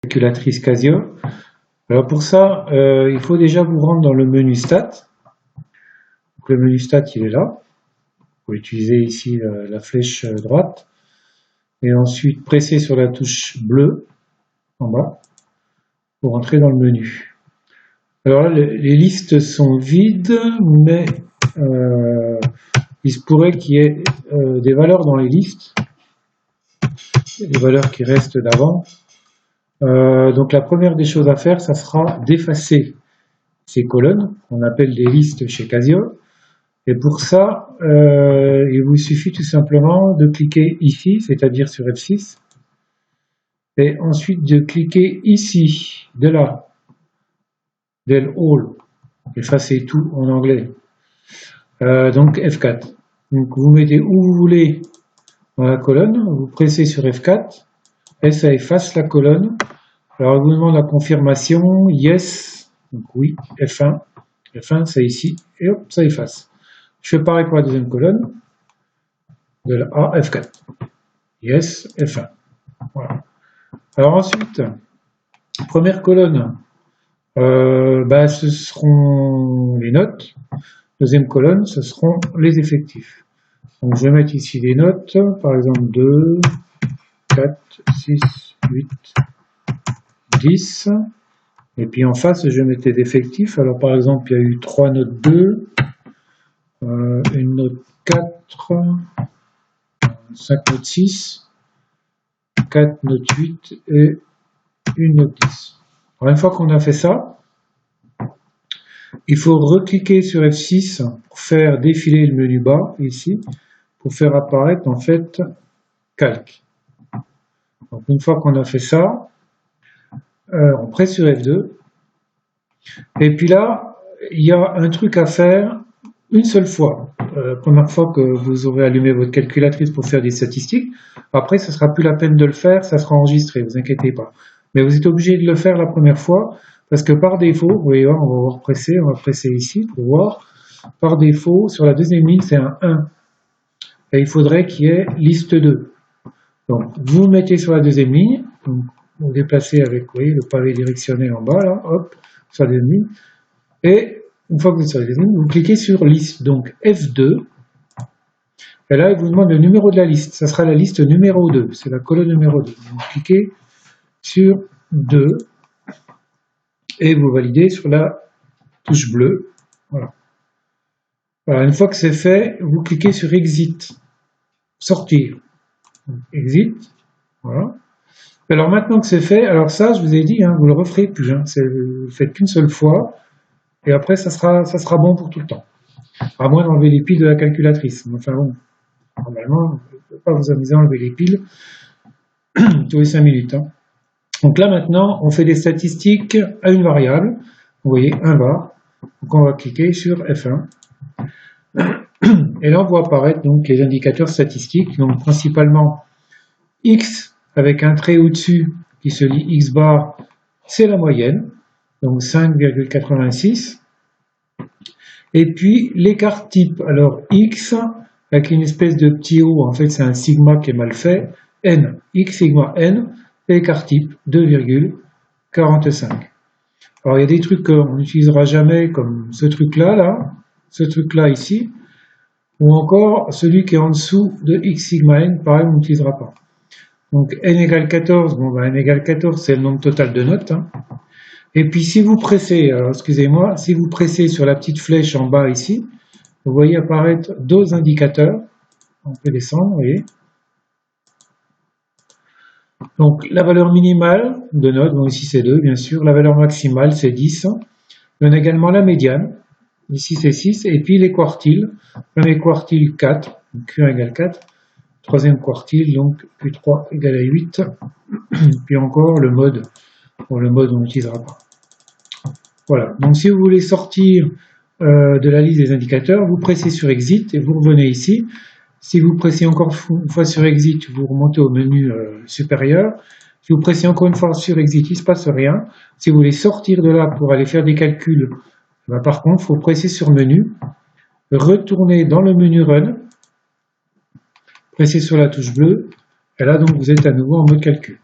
calculatrice Casio. Alors pour ça, il faut déjà vous rendre dans le menu Stat. Donc le menu Stat, il est là. Vous pouvez utiliser ici la flèche droite. Et ensuite, presser sur la touche bleue en bas pour entrer dans le menu. Alors là, les listes sont vides, mais il se pourrait qu'il y ait des valeurs dans les listes, des valeurs qui restent d'avant. Donc la première des choses à faire, ça sera d'effacer ces colonnes, qu'on appelle des listes chez Casio. Et pour ça, il vous suffit tout simplement de cliquer ici, c'est-à-dire sur F6, et ensuite de cliquer ici, de là, del all, effacer tout en anglais. Donc F4. Donc vous mettez où vous voulez dans la colonne, vous pressez sur F4, et ça efface la colonne. Alors, il vous demande la confirmation, yes, donc oui, F1, F1 c'est ici, et hop, ça efface. Je fais pareil pour la deuxième colonne, de la A, F4, yes, F1, voilà. Alors ensuite, première colonne, ce seront les notes, deuxième colonne, ce seront les effectifs. Donc je vais mettre ici les notes, par exemple 2, 4, 6, 8, 10, et puis en face je mettais des effectifs. Alors par exemple il y a eu 3 notes 2, une note 4, 5 notes 6, 4 notes 8 et une note 10. Alors une fois qu'on a fait ça, il faut recliquer sur F6 pour faire défiler le menu bas ici, pour faire apparaître en fait calque. Donc une fois qu'on a fait ça, on presse sur F2, et puis là, il y a un truc à faire une seule fois. La première fois que vous aurez allumé votre calculatrice pour faire des statistiques, après, ce ne sera plus la peine de le faire, ça sera enregistré, vous inquiétez pas. Mais vous êtes obligé de le faire la première fois, parce que par défaut, vous voyez, on va presser ici pour voir, par défaut, sur la deuxième ligne, c'est un 1. Et il faudrait qu'il y ait liste 2. Donc, vous mettez sur la deuxième ligne, donc, vous déplacez avec, vous voyez, le pavé directionnel en bas, là, hop, sur la deuxième ligne, et une fois que vous êtes sur la deuxième ligne, vous cliquez sur liste, donc F2, et là, il vous demande le numéro de la liste, ça sera la liste numéro 2, c'est la colonne numéro 2, vous cliquez sur 2, et vous validez sur la touche bleue, voilà. Voilà, une fois que c'est fait, vous cliquez sur Exit, sortir, donc, Exit, voilà. Alors maintenant que c'est fait, alors ça je vous ai dit, hein, vous le referez plus, hein, vous le faites qu'une seule fois, et après ça sera bon pour tout le temps. À moins d'enlever les piles de la calculatrice. Enfin bon, normalement, vous ne pouvez pas vous amuser à enlever les piles tous les 5 minutes. Hein. Donc là maintenant, on fait des statistiques à une variable, vous voyez, un var, donc on va cliquer sur F1, et là on voit apparaître donc les indicateurs statistiques, donc principalement X, avec un trait au-dessus qui se lit X bar, c'est la moyenne, donc 5,86. Et puis l'écart type, alors X, avec une espèce de petit O, en fait c'est un sigma qui est mal fait, N, X sigma N, écart type 2,45. Alors il y a des trucs qu'on n'utilisera jamais, comme ce truc-là ici, ou encore celui qui est en dessous de X sigma N, pareil, on n'utilisera pas. Donc n égale 14, bon ben n égale 14 c'est le nombre total de notes. Hein. Et puis si vous pressez, alors excusez-moi, si vous pressez sur la petite flèche en bas ici, vous voyez apparaître deux indicateurs. On peut descendre, vous voyez. Donc la valeur minimale de notes, bon ici c'est 2 bien sûr, la valeur maximale c'est 10. On a également la médiane, ici c'est 6, et puis les quartiles. Premier quartile 4, donc Q1 égale 4. Troisième quartile, donc Q3 égale à 8, puis encore le mode, bon, le mode on n'utilisera pas. Voilà, donc si vous voulez sortir de la liste des indicateurs, vous pressez sur Exit et vous revenez ici. Si vous pressez encore une fois sur Exit, vous remontez au menu supérieur. Si vous pressez encore une fois sur Exit, il ne se passe rien. Si vous voulez sortir de là pour aller faire des calculs, ben, par contre, il faut presser sur Menu, retourner dans le menu Run, pressez sur la touche bleue, et là donc vous êtes à nouveau en mode calcul.